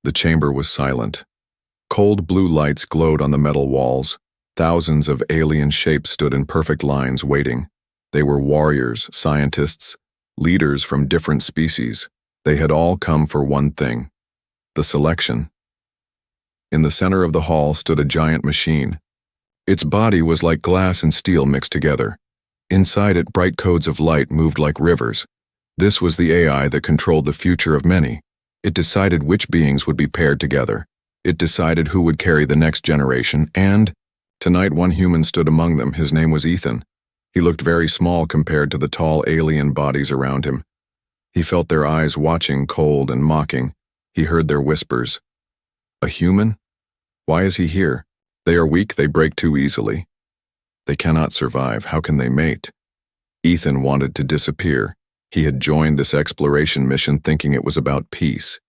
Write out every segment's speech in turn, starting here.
The chamber was silent. Cold blue lights glowed on the metal walls. Thousands of alien shapes stood in perfect lines waiting. They were warriors, scientists, leaders from different species. They had all come for one thing: the selection. In the center of the hall stood a giant machine. Its body was like glass and steel mixed together. Inside it, bright codes of light moved like rivers. This was the AI that controlled the future of many. It decided which beings would be paired together. It decided who would carry the next generation, and tonight one human stood among them. His name was Ethan. He looked very small compared to the tall alien bodies around him. He felt their eyes watching, cold and mocking. He heard their whispers. A human? Why is he here? They are weak, they break too easily. They cannot survive, how can they mate? Ethan wanted to disappear. He had joined this exploration mission thinking it was about peace.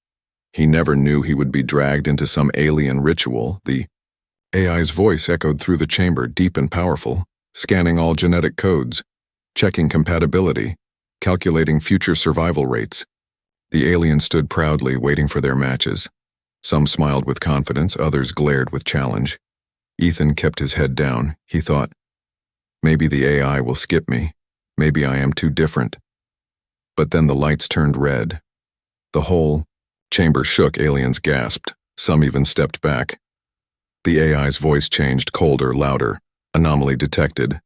He never knew he would be dragged into some alien ritual. The AI's voice echoed through the chamber, deep and powerful, scanning all genetic codes, checking compatibility, calculating future survival rates. The alien stood proudly, waiting for their matches. Some smiled with confidence, others glared with challenge. Ethan kept his head down. He thought, maybe the AI will skip me. Maybe I am too different. But then the lights turned red. The whole chamber shook, aliens gasped. Some even stepped back. The AI's voice changed, colder, louder. Anomaly detected.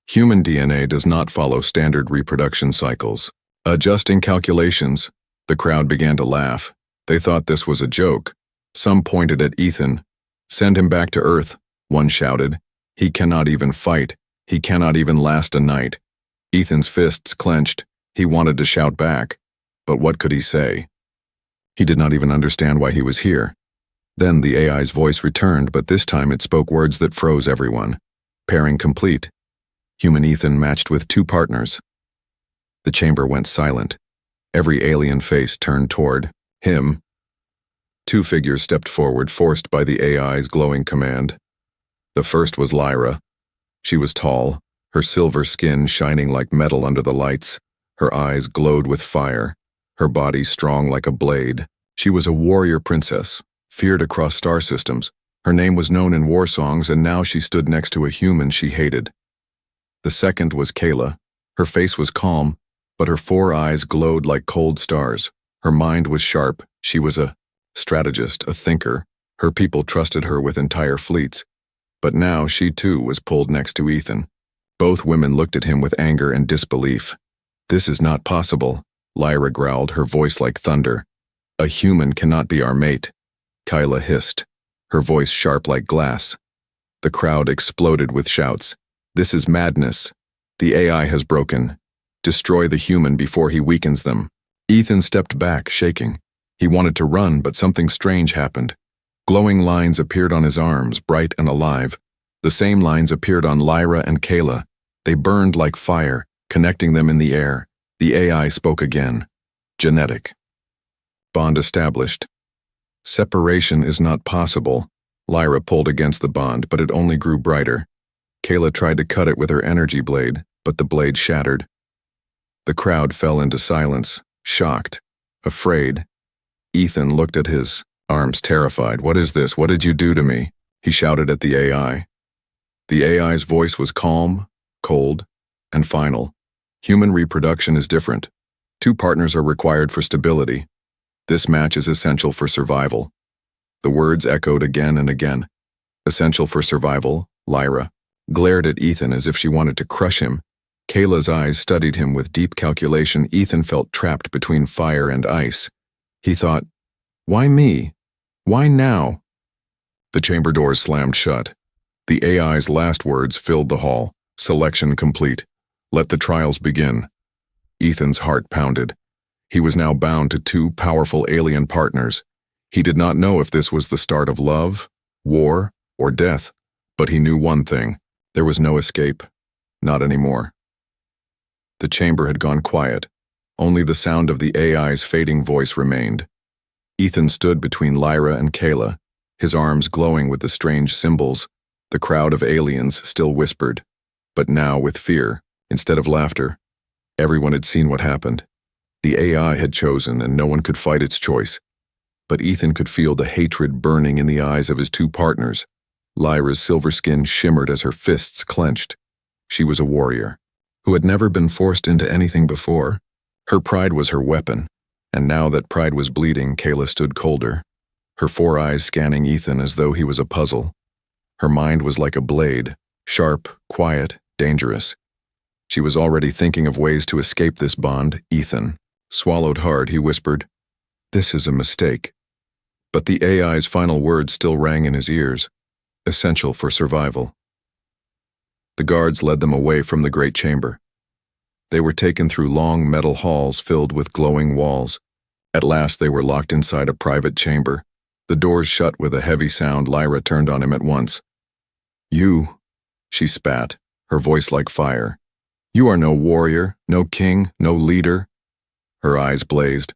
Human DNA does not follow standard reproduction cycles. Adjusting calculations. The crowd began to laugh. They thought this was a joke. Some pointed at Ethan. Send him back to Earth, one shouted. He cannot even fight. He cannot even last a night. Ethan's fists clenched. He wanted to shout back. But what could he say? He did not even understand why he was here. Then the AI's voice returned, but this time it spoke words that froze everyone. Pairing complete. Human Ethan matched with 2 partners. The chamber went silent. Every alien face turned toward him. 2 figures stepped forward, forced by the AI's glowing command. The first was Lyra. She was tall, her silver skin shining like metal under the lights. Her eyes glowed with fire, her body strong like a blade. She was a warrior princess, feared across star systems. Her name was known in war songs, and now she stood next to a human she hated. The second was Kayla. Her face was calm, but her 4 eyes glowed like cold stars. Her mind was sharp. She was a strategist, a thinker. Her people trusted her with entire fleets. But now she too was pulled next to Ethan. Both women looked at him with anger and disbelief. This is not possible, Lyra growled, her voice like thunder. A human cannot be our mate. Kyla hissed, her voice sharp like glass. The crowd exploded with shouts. This is madness. The AI has broken. Destroy the human before he weakens them. Ethan stepped back, shaking. He wanted to run, but something strange happened. Glowing lines appeared on his arms, bright and alive. The same lines appeared on Lyra and Kayla. They burned like fire, connecting them in the air. The AI spoke again. Genetic. Bond established. Separation is not possible. Lyra pulled against the bond, but it only grew brighter. Kayla tried to cut it with her energy blade, but the blade shattered. The crowd fell into silence, shocked, afraid. Ethan looked at his arms, terrified. What is this? What did you do to me? He shouted at the AI. The AI's voice was calm, cold, and final. Human reproduction is different. 2 partners are required for stability. This match is essential for survival. The words echoed again and again. Essential for survival, Lyra glared at Ethan as if she wanted to crush him. Kayla's eyes studied him with deep calculation. Ethan felt trapped between fire and ice. He thought, why me? Why now? The chamber doors slammed shut. The AI's last words filled the hall. Selection complete. Let the trials begin. Ethan's heart pounded. He was now bound to 2 powerful alien partners. He did not know if this was the start of love, war, or death, but he knew one thing. There was no escape. Not anymore. The chamber had gone quiet. Only the sound of the AI's fading voice remained. Ethan stood between Lyra and Kayla, his arms glowing with the strange symbols. The crowd of aliens still whispered, but now with fear, instead of laughter. Everyone had seen what happened. The AI had chosen, and no one could fight its choice. but Ethan could feel the hatred burning in the eyes of his two partners. Lyra's silver skin shimmered as her fists clenched. She was a warrior, who had never been forced into anything before. Her pride was her weapon, and now that pride was bleeding, Kayla stood colder, her four eyes scanning Ethan as though he was a puzzle. Her mind was like a blade, sharp, quiet, dangerous. She was already thinking of ways to escape this bond. Ethan swallowed hard. He whispered, "This is a mistake." But the AI's final words still rang in his ears, essential for survival. The guards led them away from the great chamber. They were taken through long metal halls filled with glowing walls. At last they were locked inside a private chamber. The doors shut with a heavy sound. Lyra turned on him at once. "You," she spat, her voice like fire. "You are no warrior, no king, no leader." Her eyes blazed.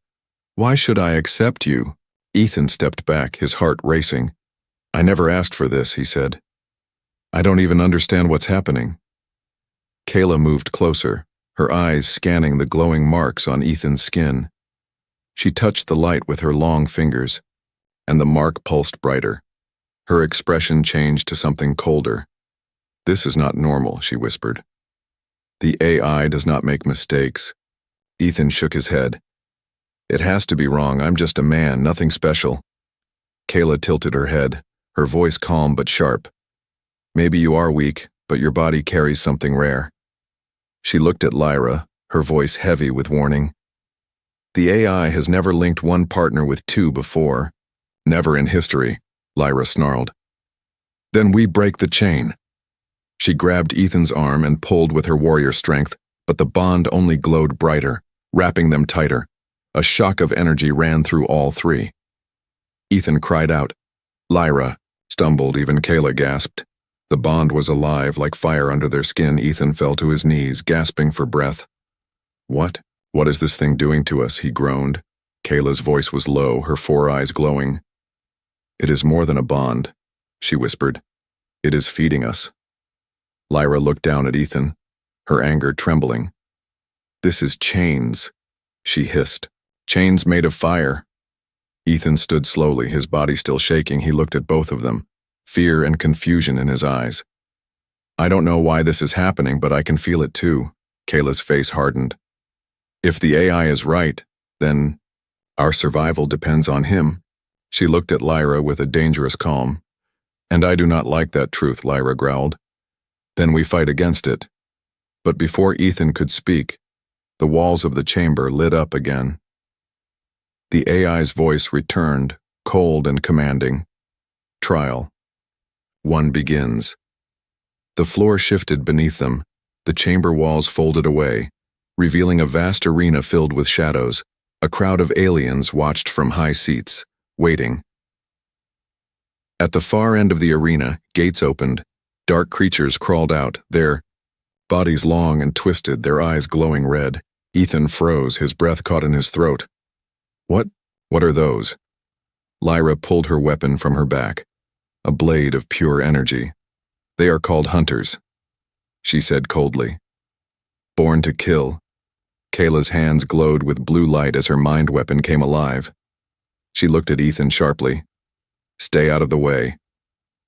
"Why should I accept you?" Ethan stepped back, his heart racing. "I never asked for this," he said. "I don't even understand what's happening." Kayla moved closer, her eyes scanning the glowing marks on Ethan's skin. She touched the light with her long fingers, and the mark pulsed brighter. Her expression changed to something colder. "This is not normal," she whispered. "The AI does not make mistakes." Ethan shook his head. "It has to be wrong. I'm just a man, nothing special." Kayla tilted her head, her voice calm but sharp. "Maybe you are weak, but your body carries something rare." She looked at Lyra, her voice heavy with warning. "The AI has never linked one partner with two before." "Never in history," Lyra snarled. "Then we break the chain." She grabbed Ethan's arm and pulled with her warrior strength, but the bond only glowed brighter, wrapping them tighter. A shock of energy ran through all three. Ethan cried out. Lyra stumbled, even Kayla gasped. The bond was alive, like fire under their skin. Ethan fell to his knees, gasping for breath. "What? What is this thing doing to us?" he groaned. Kayla's voice was low, her four eyes glowing. "It is more than a bond," she whispered. "It is feeding us." Lyra looked down at Ethan, her anger trembling. "This is chains," she hissed. "Chains made of fire." Ethan stood slowly, his body still shaking. He looked at both of them, fear and confusion in his eyes. "I don't know why this is happening, but I can feel it too." Kayla's face hardened. "If the AI is right, then our survival depends on him." She looked at Lyra with a dangerous calm. "And I do not like that truth," Lyra growled. "Then we fight against it." But before Ethan could speak, the walls of the chamber lit up again. The AI's voice returned, cold and commanding. "Trial. One begins." The floor shifted beneath them, the chamber walls folded away, revealing a vast arena filled with shadows. A crowd of aliens watched from high seats, waiting. At the far end of the arena, gates opened. Dark creatures crawled out, their bodies long and twisted, their eyes glowing red. Ethan froze, his breath caught in his throat. What are those?" Lyra pulled her weapon from her back, a blade of pure energy. "They are called hunters," she said coldly. "Born to kill." Kayla's hands glowed with blue light as her mind weapon came alive. She looked at Ethan sharply. "Stay out of the way."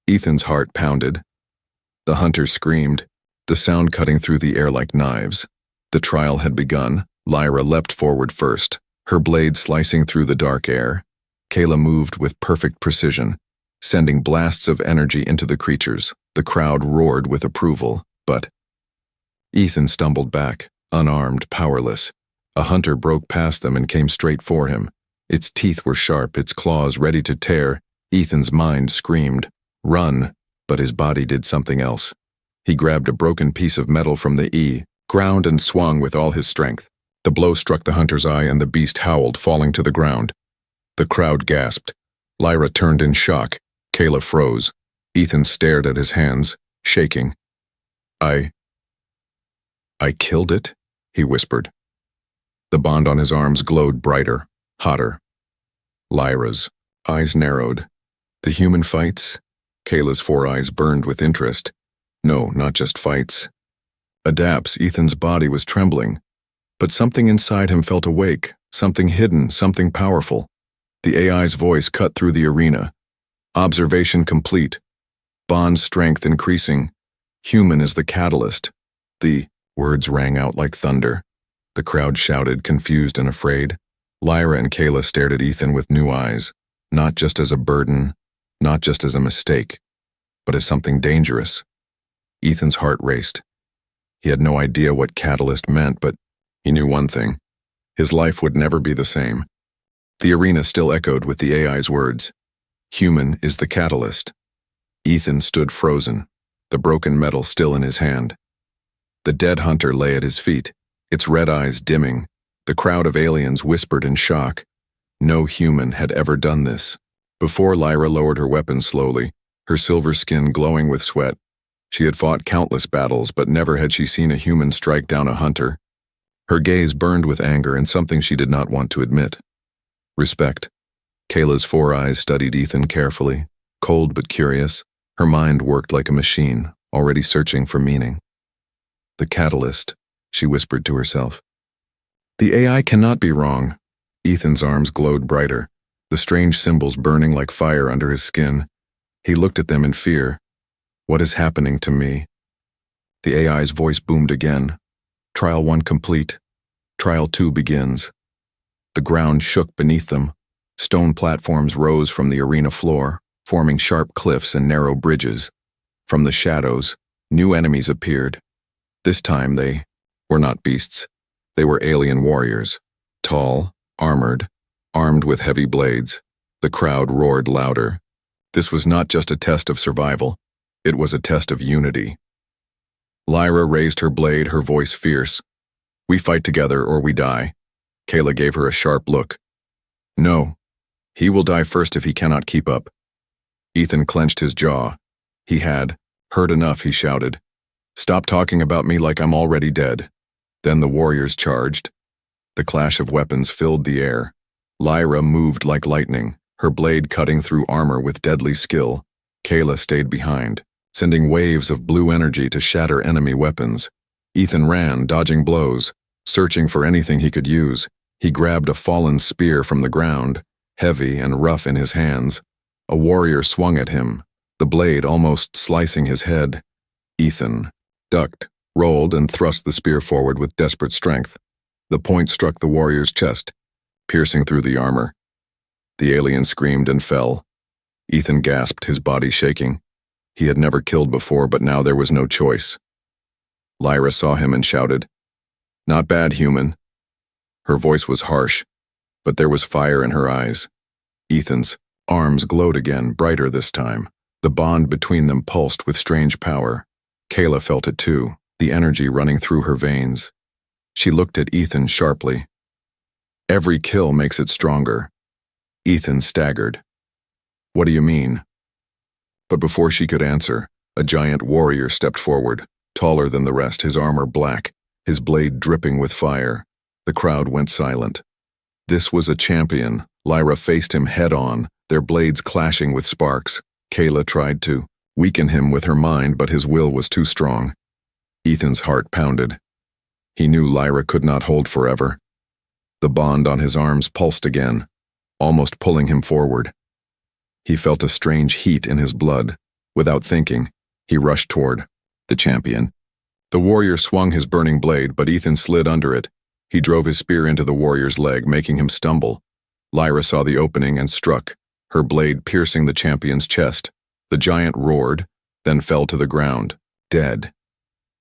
Ethan's heart pounded. The hunters screamed, the sound cutting through the air like knives. The trial had begun. Lyra leapt forward first, her blade slicing through the dark air. Kayla moved with perfect precision, sending blasts of energy into the creatures. The crowd roared with approval, but Ethan stumbled back, unarmed, powerless. A hunter broke past them and came straight for him. Its teeth were sharp, its claws ready to tear. Ethan's mind screamed, "Run!" but his body did something else. He grabbed a broken piece of metal from the ground and swung with all his strength. The blow struck the hunter's eye and the beast howled, falling to the ground. The crowd gasped. Lyra turned in shock. Kayla froze. Ethan stared at his hands, shaking. I killed it," he whispered. The bond on his arms glowed brighter, hotter. Lyra's eyes narrowed. "The human fights?" Kayla's four eyes burned with interest. "No, not just fights. Adapts." Ethan's body was trembling, but something inside him felt awake, something hidden, something powerful. The AI's voice cut through the arena. Observation complete. Bond strength increasing. Human is the catalyst. The words rang out like thunder. The crowd shouted, confused and afraid. Lyra and Kayla stared at Ethan with new eyes, not just as a burden, not just as a mistake, but as something dangerous. Ethan's heart raced. He had no idea what catalyst meant, but he knew one thing. His life would never be the same. The arena still echoed with the AI's words. Human is the catalyst. Ethan stood frozen, the broken metal still in his hand. The dead hunter lay at his feet, its red eyes dimming. The crowd of aliens whispered in shock. No human had ever done this. Before Lyra lowered her weapon slowly, her silver skin glowing with sweat. She had fought countless battles, but never had she seen a human strike down a hunter. Her gaze burned with anger and something she did not want to admit. Respect. Kayla's four eyes studied Ethan carefully, cold but curious. Her mind worked like a machine, already searching for meaning. The catalyst, she whispered to herself. The AI cannot be wrong. Ethan's arms glowed brighter, the strange symbols burning like fire under his skin. He looked at them in fear. What is happening to me? The AI's voice boomed again. Trial 1 complete. Trial 2 begins. The ground shook beneath them. Stone platforms rose from the arena floor, forming sharp cliffs and narrow bridges. From the shadows, new enemies appeared. This time they were not beasts. They were alien warriors, tall, armored, armed with heavy blades. The crowd roared louder. This was not just a test of survival. It was a test of unity. Lyra raised her blade, her voice fierce. We fight together or we die. Kayla gave her a sharp look. No. He will die first if he cannot keep up. Ethan clenched his jaw. He had heard enough, he shouted. Stop talking about me like I'm already dead. Then the warriors charged. The clash of weapons filled the air. Lyra moved like lightning, her blade cutting through armor with deadly skill. Kayla stayed behind, sending waves of blue energy to shatter enemy weapons. Ethan ran, dodging blows, searching for anything he could use. He grabbed a fallen spear from the ground, heavy and rough in his hands. A warrior swung at him, the blade almost slicing his head. Ethan ducked, rolled, and thrust the spear forward with desperate strength. The point struck the warrior's chest, piercing through the armor. The alien screamed and fell. Ethan gasped, his body shaking. He had never killed before, but now there was no choice. Lyra saw him and shouted, Not bad, human. Her voice was harsh, but there was fire in her eyes. Ethan's arms glowed again, brighter this time. The bond between them pulsed with strange power. Kayla felt it too, the energy running through her veins. She looked at Ethan sharply. Every kill makes it stronger. Ethan staggered. What do you mean? But before she could answer, a giant warrior stepped forward, taller than the rest, his armor black, his blade dripping with fire. The crowd went silent. This was a champion. Lyra faced him head-on, their blades clashing with sparks. Kayla tried to weaken him with her mind, but his will was too strong. Ethan's heart pounded. He knew Lyra could not hold forever. The bond on his arms pulsed again, almost pulling him forward. He felt a strange heat in his blood. Without thinking, he rushed toward the champion. The warrior swung his burning blade, but Ethan slid under it. He drove his spear into the warrior's leg, making him stumble. Lyra saw the opening and struck, her blade piercing the champion's chest. The giant roared, then fell to the ground, dead.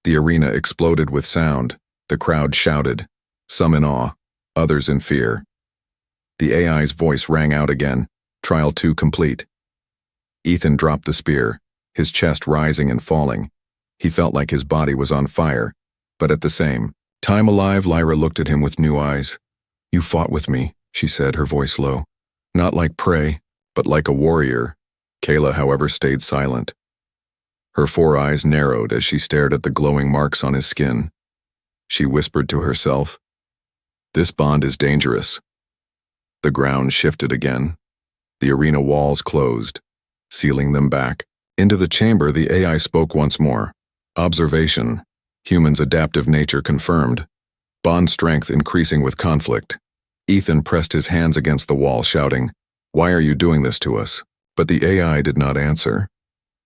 The arena exploded with sound. The crowd shouted, some in awe, others in fear. The AI's voice rang out again. Trial 2 complete. Ethan dropped the spear, his chest rising and falling. He felt like his body was on fire, but at the same time alive. Lyra looked at him with new eyes. You fought with me, she said, her voice low. Not like prey, but like a warrior. Kayla, however, stayed silent. Her four eyes narrowed as she stared at the glowing marks on his skin. She whispered to herself, This bond is dangerous. The ground shifted again. The arena walls closed, sealing them back. Into the chamber, the AI spoke once more. Observation. Humans' adaptive nature confirmed. Bond strength increasing with conflict. Ethan pressed his hands against the wall, shouting, Why are you doing this to us? But the AI did not answer.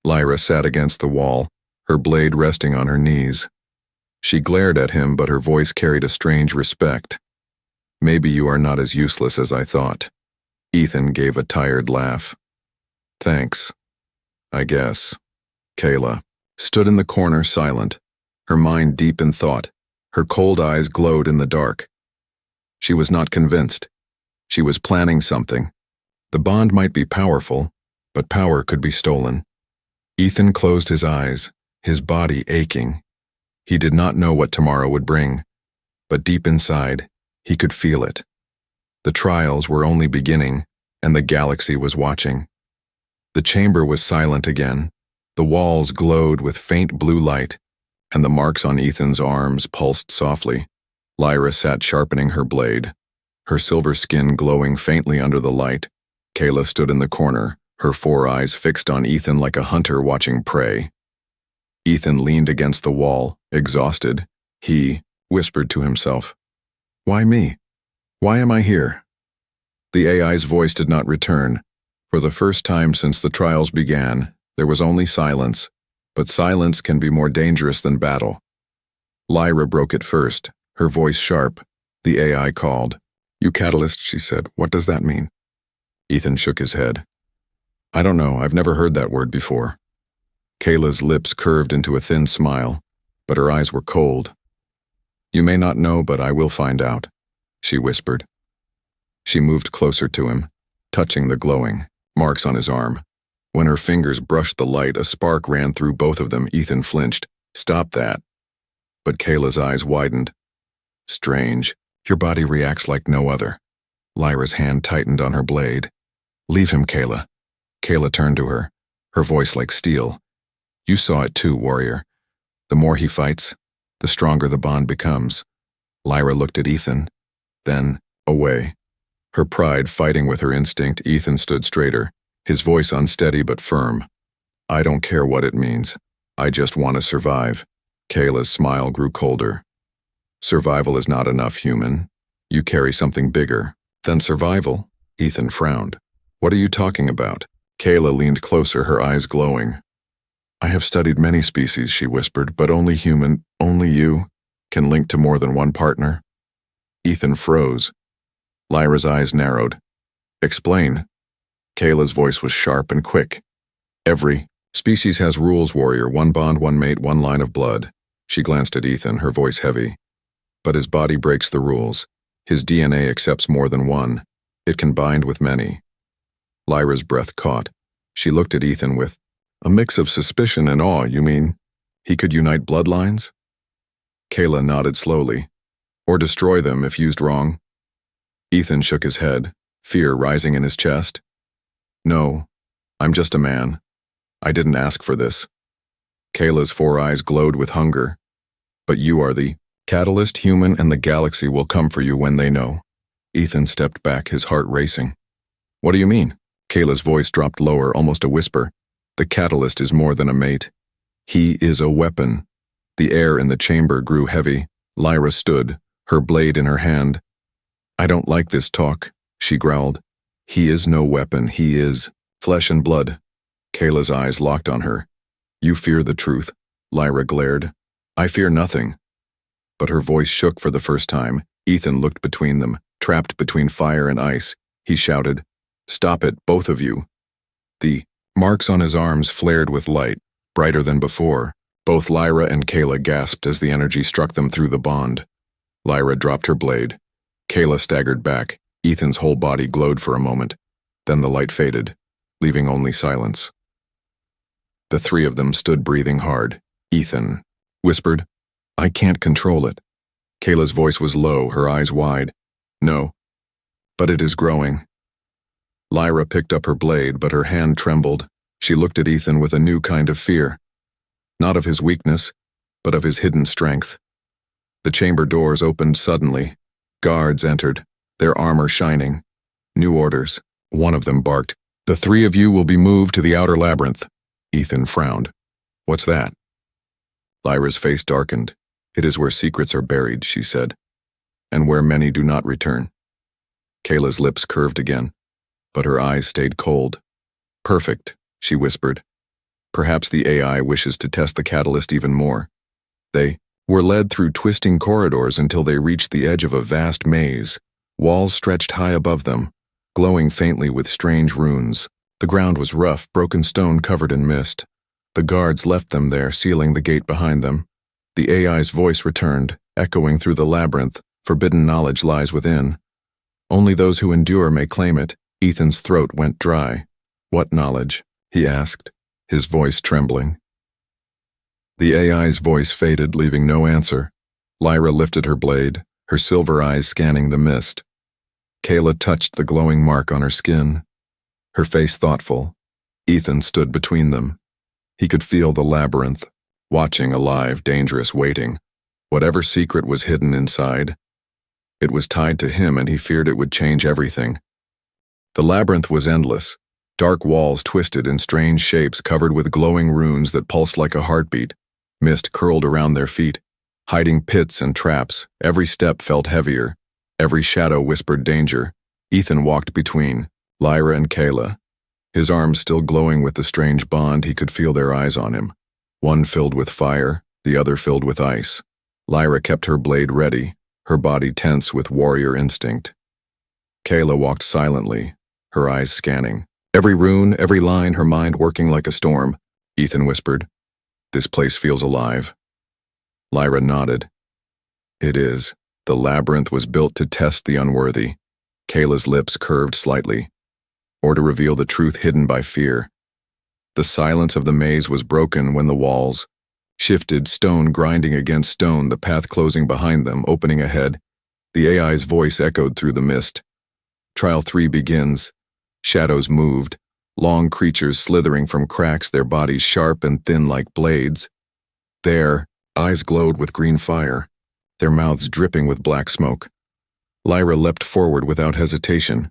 Lyra sat against the wall, her blade resting on her knees. She glared at him, but her voice carried a strange respect. Maybe you are not as useless as I thought. Ethan gave a tired laugh. Thanks. I guess. Kayla stood in the corner silent, her mind deep in thought. Her cold eyes glowed in the dark. She was not convinced. She was planning something. The bond might be powerful, but power could be stolen. Ethan closed his eyes, his body aching. He did not know what tomorrow would bring, but deep inside, he could feel it. The trials were only beginning, and the galaxy was watching. The chamber was silent again. The walls glowed with faint blue light, and the marks on Ethan's arms pulsed softly. Lyra sat sharpening her blade, her silver skin glowing faintly under the light. Kayla stood in the corner, her 4 eyes fixed on Ethan like a hunter watching prey. Ethan leaned against the wall, exhausted. He whispered to himself, "Why me? Why am I here?" The AI's voice did not return. For the first time since the trials began, there was only silence, but silence can be more dangerous than battle. Lyra broke it first, her voice sharp. The AI called. "You catalyst," she said. "What does that mean?" Ethan shook his head. "I don't know, I've never heard that word before." Kayla's lips curved into a thin smile, but her eyes were cold. "You may not know, but I will find out," she whispered. She moved closer to him, touching the glowing marks on his arm. When her fingers brushed the light, a spark ran through both of them. Ethan flinched. "Stop that." But Kayla's eyes widened. "Strange. Your body reacts like no other." Lyra's hand tightened on her blade. "Leave him, Kayla." Kayla turned to her, her voice like steel. "You saw it too, warrior. The more he fights, the stronger the bond becomes." Lyra looked at Ethan, then away. Her pride fighting with her instinct. Ethan stood straighter, his voice unsteady but firm. "I don't care what it means. I just want to survive." Kayla's smile grew colder. "Survival is not enough, human. You carry something bigger than survival." Ethan frowned. "What are you talking about?" Kayla leaned closer, her eyes glowing. "I have studied many species," she whispered, "but only human, only you, can link to more than one partner." Ethan froze. Lyra's eyes narrowed. "Explain." Kayla's voice was sharp and quick. "Every species has rules, warrior. One bond, one mate, one line of blood." She glanced at Ethan, her voice heavy. "But his body breaks the rules. His DNA accepts more than one. It can bind with many." Lyra's breath caught. She looked at Ethan with a mix of suspicion and awe. "You mean he could unite bloodlines?" Kayla nodded slowly. "Or destroy them if used wrong." Ethan shook his head, fear rising in his chest. "No, I'm just a man. I didn't ask for this." Kayla's 4 eyes glowed with hunger. "But you are the catalyst. Human and the galaxy will come for you when they know." Ethan stepped back, his heart racing. "What do you mean?" Kayla's voice dropped lower, almost a whisper. "The catalyst is more than a mate. He is a weapon." The air in the chamber grew heavy. Lyra stood, her blade in her hand. "I don't like this talk," she growled. "He is no weapon. He is flesh and blood." Kayla's eyes locked on her. "You fear the truth," Lyra glared. "I fear nothing." But her voice shook for the first time. Ethan looked between them, trapped between fire and ice. He shouted, "Stop it, both of you." The marks on his arms flared with light, brighter than before. Both Lyra and Kayla gasped as the energy struck them through the bond. Lyra dropped her blade. Kayla staggered back. Ethan's whole body glowed for a moment. Then the light faded, leaving only silence. The 3 of them stood breathing hard. Ethan whispered, "I can't control it." Kayla's voice was low, her eyes wide. "No, but it is growing." Lyra picked up her blade, but her hand trembled. She looked at Ethan with a new kind of fear. Not of his weakness, but of his hidden strength. The chamber doors opened suddenly. Guards entered, their armor shining. New orders. One of them barked, "The 3 of you will be moved to the outer labyrinth." Ethan frowned. "What's that?" Lyra's face darkened. "It is where secrets are buried," she said, "and where many do not return." Kayla's lips curved again. but her eyes stayed cold. "Perfect," she whispered. "Perhaps the AI wishes to test the catalyst even more." They were led through twisting corridors until they reached the edge of a vast maze. Walls stretched high above them, glowing faintly with strange runes. The ground was rough, broken stone covered in mist. The guards left them there, sealing the gate behind them. The AI's voice returned, echoing through the labyrinth. "Forbidden knowledge lies within. Only those who endure may claim it." Ethan's throat went dry. "What knowledge?" he asked, his voice trembling. The AI's voice faded, leaving no answer. Lyra lifted her blade, her silver eyes scanning the mist. Kayla touched the glowing mark on her skin, her face thoughtful. Ethan stood between them. He could feel the labyrinth, watching, alive, dangerous, waiting. Whatever secret was hidden inside, it was tied to him, and he feared it would change everything. The labyrinth was endless. Dark walls twisted in strange shapes covered with glowing runes that pulsed like a heartbeat. Mist curled around their feet, hiding pits and traps. Every step felt heavier. Every shadow whispered danger. Ethan walked between Lyra and Kayla, his arms still glowing with the strange bond. He could feel their eyes on him, one filled with fire, the other filled with ice. Lyra kept her blade ready, her body tense with warrior instinct. Kayla walked silently, her eyes scanning. Every rune, every line, her mind working like a storm. Ethan whispered, "This place feels alive." Lyra nodded. "It is." The labyrinth was built to test the unworthy. Kayla's lips curved slightly, or to reveal the truth hidden by fear. The silence of the maze was broken when the walls shifted, stone grinding against stone, the path closing behind them, opening ahead. The AI's voice echoed through the mist. "Trial 3 begins." Shadows moved, long creatures slithering from cracks, their bodies sharp and thin like blades. Their eyes glowed with green fire, their mouths dripping with black smoke. Lyra leapt forward without hesitation,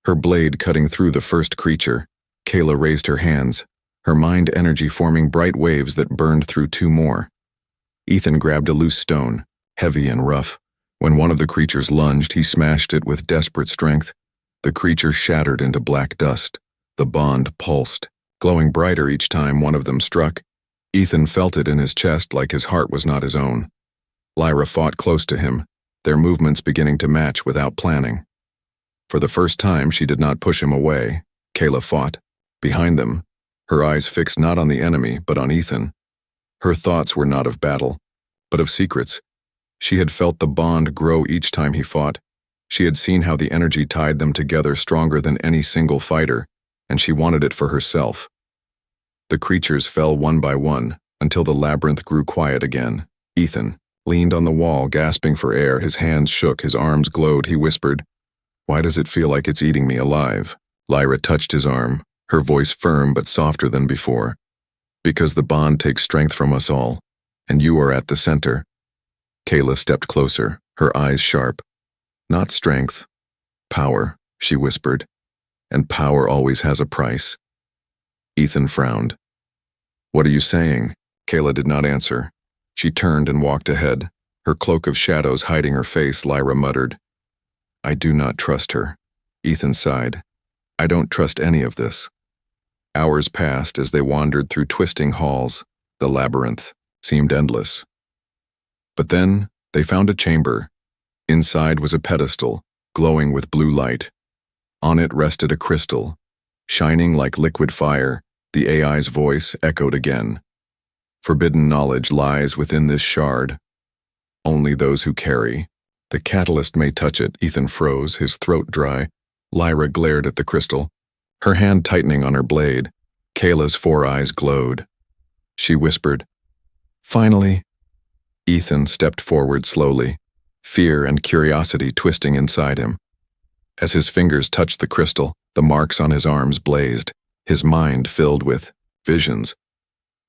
her blade cutting through the first creature. Kayla raised her hands, her mind energy forming bright waves that burned through 2 more. Ethan grabbed a loose stone, heavy and rough. When one of the creatures lunged, he smashed it with desperate strength. The creature shattered into black dust. The bond pulsed, glowing brighter each time one of them struck. Ethan felt it in his chest like his heart was not his own. Lyra fought close to him, their movements beginning to match without planning. For the first time, she did not push him away. Kayla fought, behind them, her eyes fixed not on the enemy, but on Ethan. Her thoughts were not of battle, but of secrets. She had felt the bond grow each time he fought. She had seen how the energy tied them together stronger than any single fighter, and she wanted it for herself. The creatures fell one by one, until the labyrinth grew quiet again. Ethan leaned on the wall, gasping for air. His hands shook, his arms glowed. He whispered, "Why does it feel like it's eating me alive?" Lyra touched his arm, her voice firm but softer than before. "Because the bond takes strength from us all, and you are at the center." Kayla stepped closer, her eyes sharp. "Not strength, power," she whispered, "and power always has a price." Ethan frowned. "What are you saying?" Kayla did not answer. She turned and walked ahead, her cloak of shadows hiding her face. Lyra muttered, "I do not trust her." Ethan sighed. "I don't trust any of this." Hours passed as they wandered through twisting halls. The labyrinth seemed endless. But then they found a chamber. Inside was a pedestal, glowing with blue light. On it rested a crystal, shining like liquid fire. The AI's voice echoed again. "Forbidden knowledge lies within this shard. Only those who carry. The catalyst may touch it." Ethan froze, his throat dry. Lyra glared at the crystal, her hand tightening on her blade. Kayla's 4 eyes glowed. She whispered, "Finally." Ethan stepped forward slowly, fear and curiosity twisting inside him. As his fingers touched the crystal, the marks on his arms blazed, his mind filled with visions.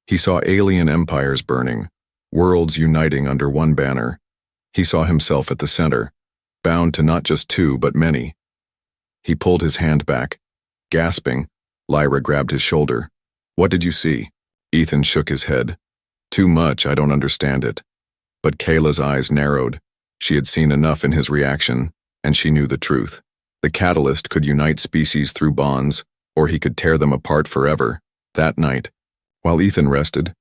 He saw alien empires burning, worlds uniting under one banner. He saw himself at the center, bound to not just 2 but many. He pulled his hand back, gasping. Lyra grabbed his shoulder. "What did you see?" Ethan shook his head. "Too much, I don't understand it." But Kayla's eyes narrowed. She had seen enough in his reaction, and she knew the truth. The catalyst could unite species through bonds, or he could tear them apart forever. That night, while Ethan rested,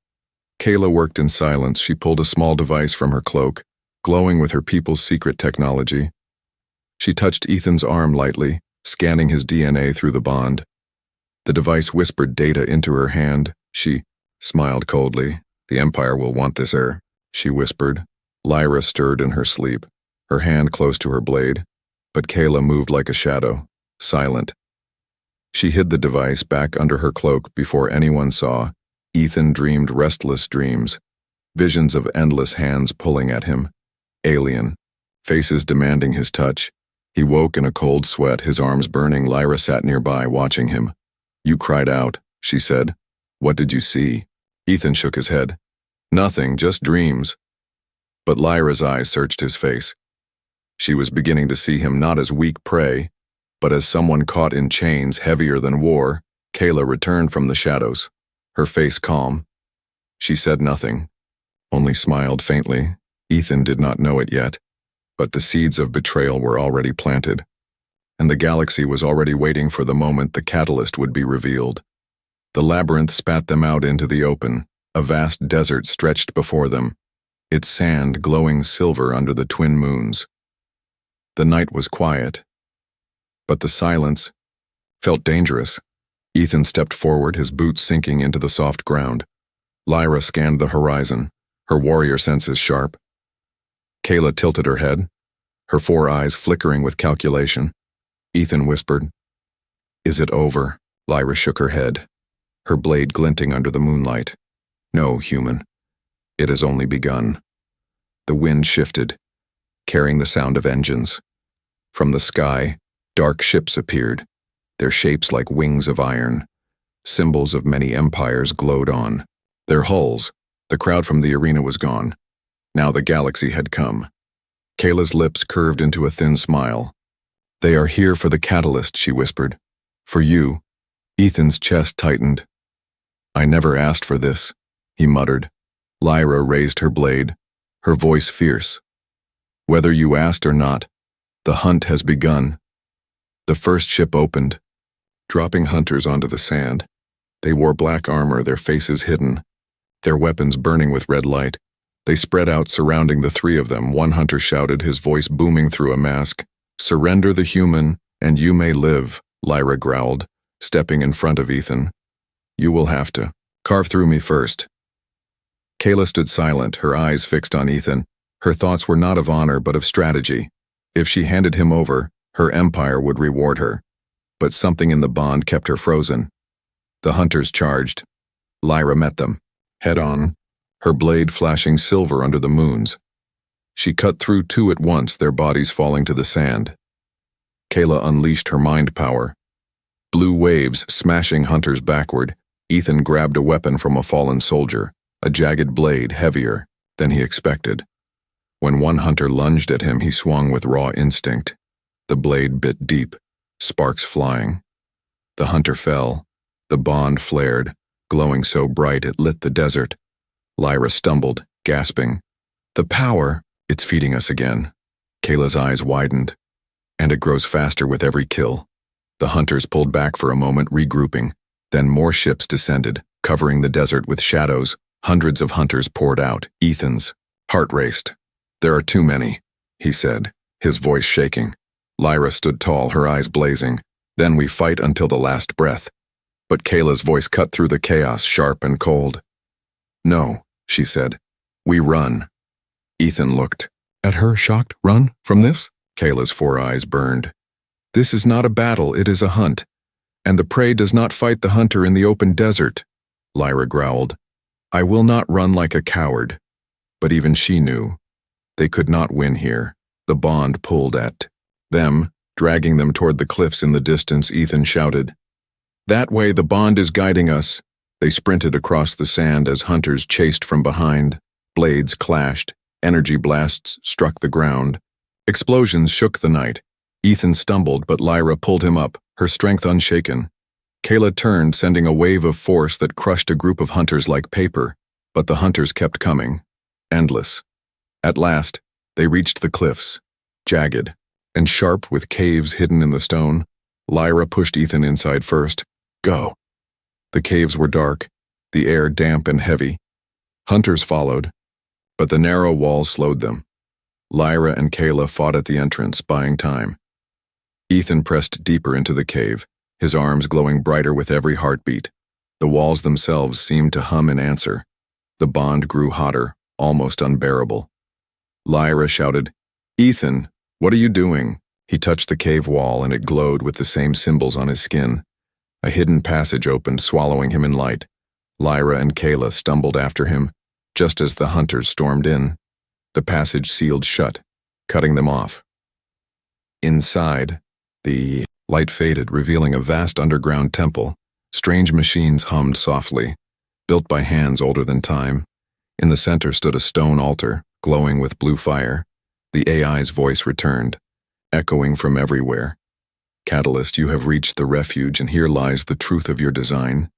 Kayla worked in silence. She pulled a small device from her cloak, glowing with her people's secret technology. She touched Ethan's arm lightly, scanning his DNA through the bond. The device whispered data into her hand. She smiled coldly. "The Empire will want this she whispered. Lyra stirred in her sleep, her hand close to her blade, but Kayla moved like a shadow, silent. She hid the device back under her cloak before anyone saw. Ethan dreamed restless dreams, visions of endless hands pulling at him, alien, faces demanding his touch. He woke in a cold sweat, his arms burning. Lyra sat nearby, watching him. "You cried out," she said. "What did you see?" Ethan shook his head. "Nothing, just dreams." But Lyra's eyes searched his face. She was beginning to see him not as weak prey, but as someone caught in chains heavier than war. Kayla returned from the shadows, her face calm. She said nothing, only smiled faintly. Ethan did not know it yet, but the seeds of betrayal were already planted, and the galaxy was already waiting for the moment the catalyst would be revealed. The labyrinth spat them out into the open. A vast desert stretched before them, its sand glowing silver under the twin moons. The night was quiet, but the silence felt dangerous. Ethan stepped forward, his boots sinking into the soft ground. Lyra scanned the horizon, her warrior senses sharp. Kayla tilted her head, her 4 eyes flickering with calculation. Ethan whispered, "Is it over?" Lyra shook her head, her blade glinting under the moonlight. "No, human. It has only begun." The wind shifted, carrying the sound of engines. From the sky, dark ships appeared, their shapes like wings of iron. Symbols of many empires glowed on their hulls. The crowd from the arena was gone. Now the galaxy had come. Kayla's lips curved into a thin smile. "They are here for the catalyst," she whispered. "For you." Ethan's chest tightened. "I never asked for this," he muttered. Lyra raised her blade, her voice fierce. "Whether you asked or not, the hunt has begun." The first ship opened, dropping hunters onto the sand. They wore black armor, their faces hidden, their weapons burning with red light. They spread out, surrounding the 3 of them. One hunter shouted, his voice booming through a mask. "Surrender the human, and you may live," Lyra growled, stepping in front of Ethan. "You will have to carve through me first." Kayla stood silent, her eyes fixed on Ethan. Her thoughts were not of honor, but of strategy. If she handed him over, her empire would reward her. But something in the bond kept her frozen. The hunters charged. Lyra met them, head on, her blade flashing silver under the moons. She cut through 2 at once, their bodies falling to the sand. Kayla unleashed her mind power. Blue waves smashing hunters backward. Ethan grabbed a weapon from a fallen soldier, a jagged blade heavier than he expected. When one hunter lunged at him, he swung with raw instinct. The blade bit deep, sparks flying. The hunter fell. The bond flared, glowing so bright it lit the desert. Lyra stumbled, gasping. "The power, it's feeding us again." Kayla's eyes widened. "And it grows faster with every kill." The hunters pulled back for a moment, regrouping. Then more ships descended, covering the desert with shadows. Hundreds of hunters poured out. Ethan's heart raced. "There are too many," he said, his voice shaking. Lyra stood tall, her eyes blazing. "Then we fight until the last breath." But Kayla's voice cut through the chaos, sharp and cold. "No," she said. "We run." Ethan looked at her, shocked. "Run from this?" Kayla's 4 eyes burned. "This is not a battle, it is a hunt. And the prey does not fight the hunter in the open desert." Lyra growled. "I will not run like a coward." But even she knew. They could not win here. The bond pulled at them, dragging them toward the cliffs in the distance. Ethan shouted, "That way, the bond is guiding us." They sprinted across the sand as hunters chased from behind. Blades clashed, energy blasts struck the ground. Explosions shook the night. Ethan stumbled, but Lyra pulled him up, her strength unshaken. Kayla turned, sending a wave of force that crushed a group of hunters like paper, but the hunters kept coming, endless. At last, they reached the cliffs, jagged, and sharp with caves hidden in the stone. Lyra pushed Ethan inside first. Go. The caves were dark, the air damp and heavy. Hunters followed, but the narrow walls slowed them. Lyra and Kayla fought at the entrance, buying time. Ethan pressed deeper into the cave, his arms glowing brighter with every heartbeat. The walls themselves seemed to hum in answer. The bond grew hotter, almost unbearable. Lyra shouted, "Ethan, what are you doing?" He touched the cave wall and it glowed with the same symbols on his skin. A hidden passage opened, swallowing him in light. Lyra and Kayla stumbled after him, just as the hunters stormed in. The passage sealed shut, cutting them off. Inside, the light faded, revealing a vast underground temple. Strange machines hummed softly, built by hands older than time. In the center stood a stone altar, glowing with blue fire. The AI's voice returned, echoing from everywhere. "Catalyst, you have reached the refuge, and here lies the truth of your design."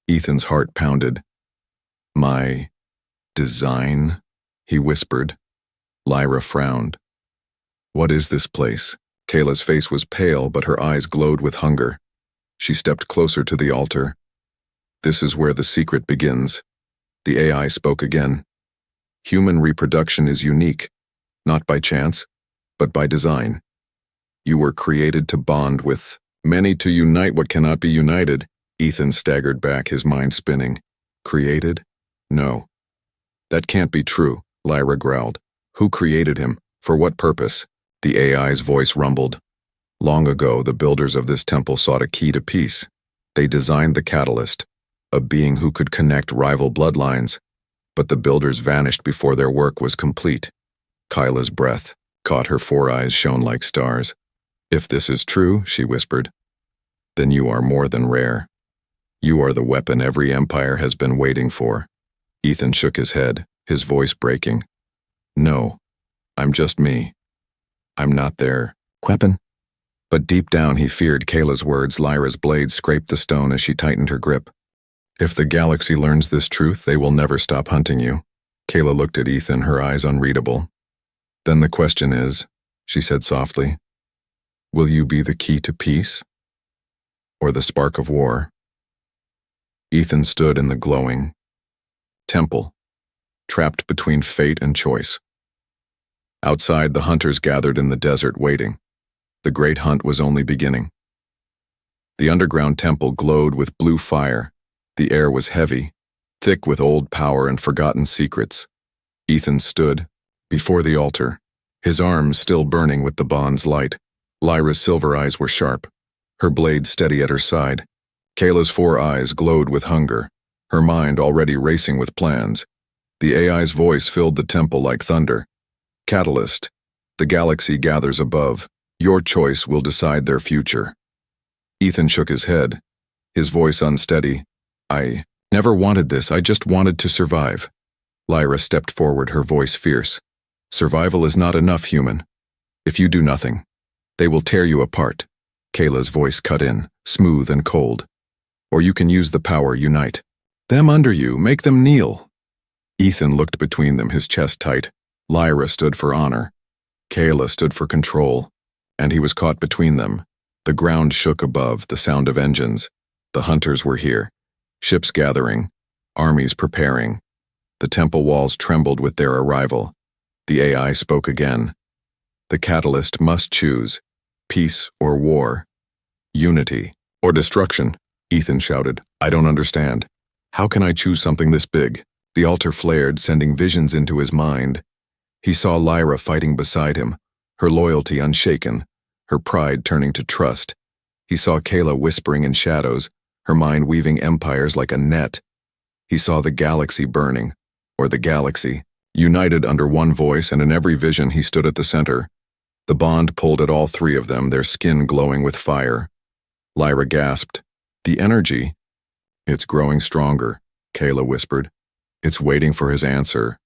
Ethan's heart pounded. "My design?" he whispered. Lyra frowned. "What is this place?" Kayla's face was pale, but her eyes glowed with hunger. She stepped closer to the altar. "This is where the secret begins." The AI spoke again. "Human reproduction is unique, not by chance, but by design. You were created to bond with many, to unite what cannot be united." Ethan staggered back, his mind spinning. "Created? No. That can't be true," Lyra growled. "Who created him? For what purpose?" The AI's voice rumbled. "Long ago, the builders of this temple sought a key to peace. They designed the Catalyst, a being who could connect rival bloodlines, but the builders vanished before their work was complete." Kyla's breath caught, her 4 eyes shone like stars. "If this is true," she whispered, "then you are more than rare. You are the weapon every empire has been waiting for." Ethan shook his head, his voice breaking. "No, I'm just me. I'm not their weapon." But deep down he feared Kayla's words. Lyra's blade scraped the stone as she tightened her grip. "If the galaxy learns this truth, they will never stop hunting you." Kayla looked at Ethan, her eyes unreadable. "Then the question is," she said softly, "will you be the key to peace? Or the spark of war?" Ethan stood in the glowing temple, trapped between fate and choice. Outside, the hunters gathered in the desert, waiting. The great hunt was only beginning. The underground temple glowed with blue fire. The air was heavy, thick with old power and forgotten secrets. Ethan stood before the altar, his arms still burning with the bond's light. Lyra's silver eyes were sharp, her blade steady at her side. Kayla's 4 eyes glowed with hunger, her mind already racing with plans. The AI's voice filled the temple like thunder. "Catalyst, the galaxy gathers above. Your choice will decide their future." Ethan shook his head, his voice unsteady. "I never wanted this, I just wanted to survive." Lyra stepped forward, her voice fierce. "Survival is not enough, human. If you do nothing, they will tear you apart." Kayla's voice cut in, smooth and cold. "Or you can use the power, unite. Them under you, make them kneel." Ethan looked between them, his chest tight. Lyra stood for honor. Kayla stood for control. And he was caught between them. The ground shook above, the sound of engines. The hunters were here. Ships gathering, armies preparing. The temple walls trembled with their arrival. The AI spoke again. "The Catalyst must choose, peace or war, unity or destruction." Ethan shouted, "I don't understand. How can I choose something this big?" The altar flared, sending visions into his mind. He saw Lyra fighting beside him, her loyalty unshaken, her pride turning to trust. He saw Kayla whispering in shadows, her mind weaving empires like a net. He saw the galaxy burning, or the galaxy, united under one voice, and in every vision he stood at the center. The bond pulled at all 3 of them, their skin glowing with fire. Lyra gasped. "The energy." "It's growing stronger," Kayla whispered. "It's waiting for his answer."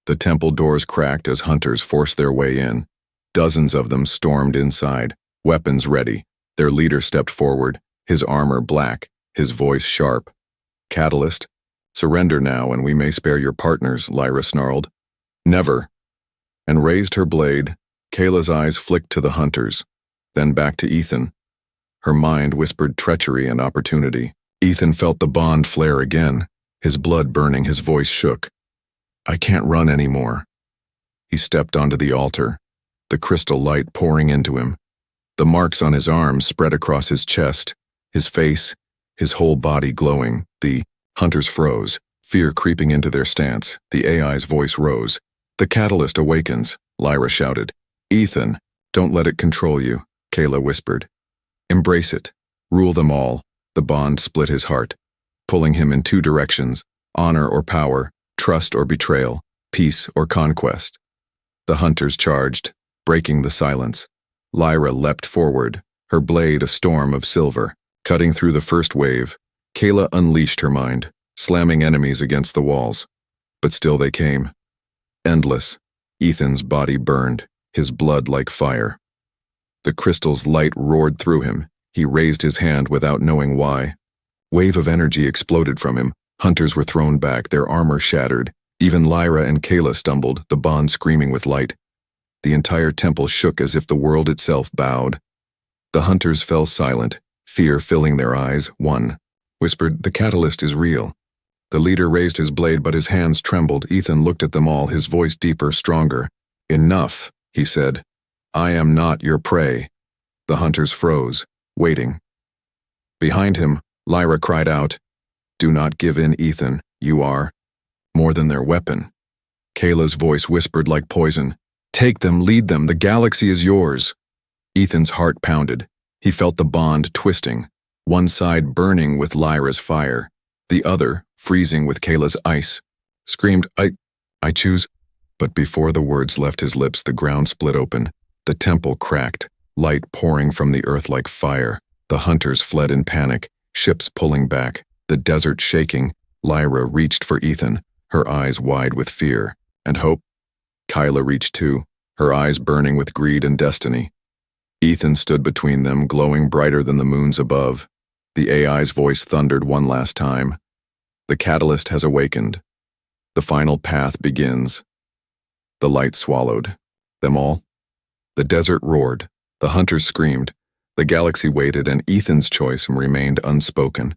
The temple doors cracked as hunters forced their way in. Dozens of them stormed inside, weapons ready. Their leader stepped forward, his armor black, his voice sharp. "Catalyst, surrender now and we may spare your partners," Lyra snarled. "Never," and raised her blade. Kayla's eyes flicked to the hunters, then back to Ethan. Her mind whispered treachery and opportunity. Ethan felt the bond flare again, his blood burning, his voice shook. I can't run anymore. He stepped onto the altar, the crystal light pouring into him. The marks on his arms spread across his chest, his face, his whole body glowing. The hunters froze, fear creeping into their stance. The AI's voice rose. The catalyst awakens, Lyra shouted. Ethan, don't let it control you, Kayla whispered. Embrace it. Rule them all. The bond split his heart, pulling him in two directions, honor or power, trust or betrayal, peace or conquest. The hunters charged, breaking the silence. Lyra leapt forward, her blade a storm of silver. Cutting through the first wave, Kayla unleashed her mind, slamming enemies against the walls. But still they came. Endless. Ethan's body burned, his blood like fire. The crystal's light roared through him. He raised his hand without knowing why. Wave of energy exploded from him. Hunters were thrown back, their armor shattered. Even Lyra and Kayla stumbled, the bond screaming with light. The entire temple shook as if the world itself bowed. The hunters fell silent, fear filling their eyes. One whispered, the catalyst is real. The leader raised his blade, but his hands trembled. Ethan looked at them all, his voice deeper, stronger. Enough, he said. I am not your prey. The hunters froze, waiting. Behind him, Lyra cried out, do not give in, Ethan. You are more than their weapon. Kayla's voice whispered like poison. Take them, lead them, the galaxy is yours. Ethan's heart pounded. He felt the bond twisting, one side burning with Lyra's fire, the other freezing with Kayla's ice. Screamed, I choose. But before the words left his lips, the ground split open. The temple cracked, light pouring from the earth like fire. The hunters fled in panic, ships pulling back, the desert shaking. Lyra reached for Ethan, her eyes wide with fear and hope. Kyla reached too, her eyes burning with greed and destiny. Ethan stood between them, glowing brighter than the moons above. The AI's voice thundered one last time. The catalyst has awakened. The final path begins. The light swallowed them all. The desert roared. The hunters screamed. The galaxy waited, and Ethan's choice remained unspoken.